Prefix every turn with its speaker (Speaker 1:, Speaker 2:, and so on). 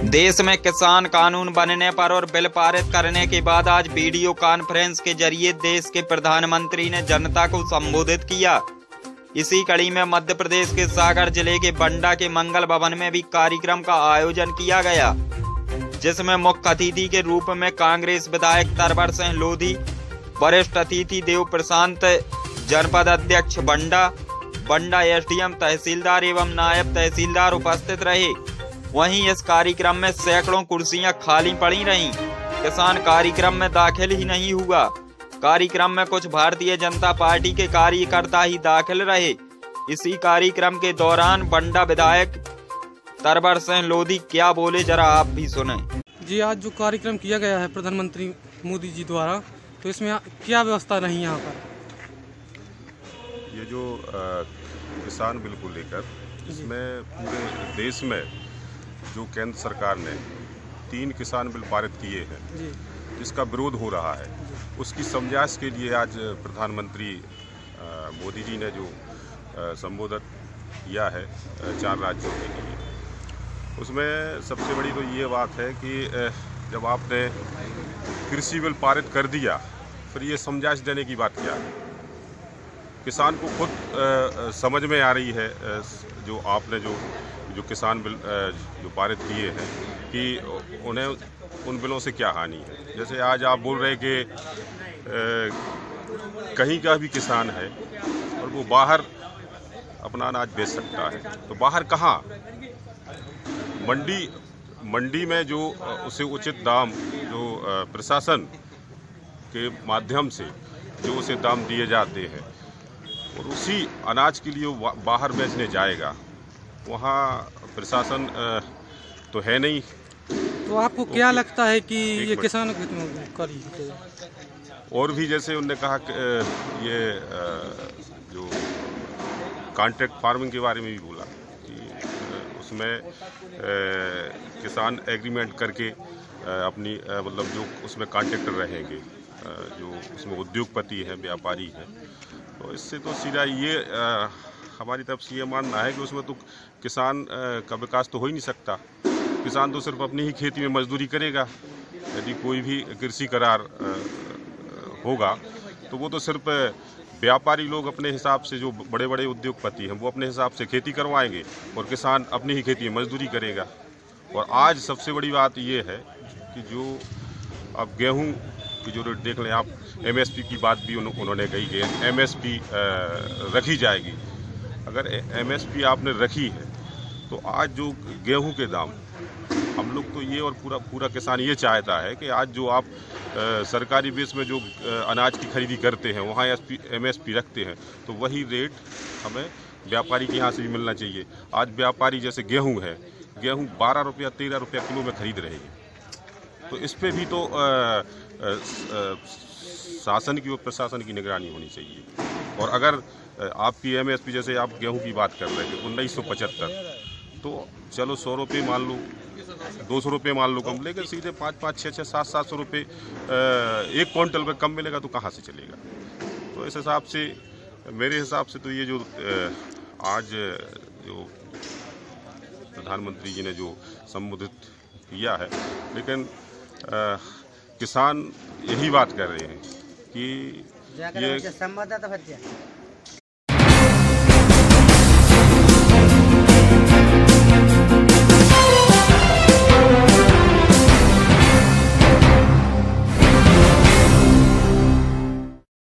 Speaker 1: देश में किसान कानून बनने पर और बिल पारित करने के बाद आज वीडियो कॉन्फ्रेंस के जरिए देश के प्रधानमंत्री ने जनता को संबोधित किया। इसी कड़ी में मध्य प्रदेश के सागर जिले के बंडा के मंगल भवन में भी कार्यक्रम का आयोजन किया गया, जिसमें मुख्य अतिथि के रूप में कांग्रेस विधायक तरवर सिंह लोधी, वरिष्ठ अतिथि देव प्रशांत, जनपद अध्यक्ष बंडा एसडीएम, तहसीलदार एवं नायब तहसीलदार उपस्थित रहे। वहीं इस कार्यक्रम में सैकड़ों कुर्सियां खाली पड़ी रहीं। किसान कार्यक्रम में दाखिल ही नहीं हुआ। कार्यक्रम में कुछ भारतीय जनता पार्टी के कार्यकर्ता ही दाखिल रहे। इसी कार्यक्रम के दौरान बंडा विधायक तरवर सिंह लोधी क्या बोले, जरा आप भी सुने।
Speaker 2: जी, आज जो कार्यक्रम किया गया है प्रधानमंत्री मोदी जी द्वारा, तो इसमें क्या व्यवस्था रही यहाँ पर?
Speaker 3: ये जो किसान बिल को लेकर, इसमें पूरे देश में जो केंद्र सरकार ने 3 किसान बिल पारित किए हैं, जिसका विरोध हो रहा है, उसकी समझाइश के लिए आज प्रधानमंत्री मोदी जी ने जो संबोधन किया है 4 राज्यों के लिए, उसमें सबसे बड़ी तो ये बात है कि जब आपने कृषि बिल पारित कर दिया, फिर ये समझाइश देने की बात क्या है? किसान को खुद समझ में आ रही है जो आपने जो किसान बिल जो पारित किए हैं कि उन्हें उन बिलों से क्या हानि है। जैसे आज आप बोल रहे कि कहीं का भी किसान है और वो बाहर अपना अनाज बेच सकता है, तो बाहर कहाँ? मंडी में जो उसे उचित दाम जो प्रशासन के माध्यम से जो उसे दाम दिए जाते हैं और उसी अनाज के लिए वो बाहर बेचने जाएगा, वहाँ प्रशासन तो है नहीं।
Speaker 2: तो आपको क्या लगता है कि ये किसान करी?
Speaker 3: और भी जैसे उन्होंने कहा कि ये जो कॉन्ट्रैक्ट फार्मिंग के बारे में भी बोला कि उसमें किसान एग्रीमेंट करके अपनी मतलब जो उसमें कॉन्ट्रैक्टर रहेंगे, जो उसमें उद्योगपति हैं, व्यापारी हैं, तो इससे तो सीधा ये हमारी तरफ से ये मानना है कि उसमें तो किसान का विकास तो हो ही नहीं सकता। किसान तो सिर्फ अपनी ही खेती में मजदूरी करेगा। यदि कोई भी कृषि करार होगा तो वो तो सिर्फ व्यापारी लोग अपने हिसाब से, जो बड़े बड़े उद्योगपति हैं, वो अपने हिसाब से खेती करवाएंगे और किसान अपनी ही खेती में मजदूरी करेगा। और आज सबसे बड़ी बात ये है कि जो अब गेहूँ की जो रेट देख लें आप, एमएसपी की बात भी उन्होंने कही कि एमएसपी रखी जाएगी। अगर एमएसपी आपने रखी है तो आज जो गेहूं के दाम, हम लोग तो ये और पूरा किसान ये चाहता है कि आज जो आप सरकारी बेस में जो अनाज की खरीदी करते हैं, वहाँ एमएसपी रखते हैं, तो वही रेट हमें व्यापारी के यहाँ से भी मिलना चाहिए। आज व्यापारी जैसे गेहूँ है, गेहूँ 12 रुपया 13 रुपया किलो में खरीद रहे हैं, तो इस पर भी तो शासन की और प्रशासन की निगरानी होनी चाहिए। और अगर आपकी एमएसपी, जैसे आप गेहूं की बात कर रहे थे 1975, तो चलो 100 रुपये मान लो, 200 रुपये मान लो कम, लेकिन सीधे 5-5, 6-6, 7-700 रुपये एक क्विंटल में कम मिलेगा तो कहाँ से चलेगा? तो इस हिसाब से, मेरे हिसाब से तो ये जो आज जो प्रधानमंत्री जी ने जो संबोधित किया है, लेकिन किसान यही बात कर रहे हैं कि ये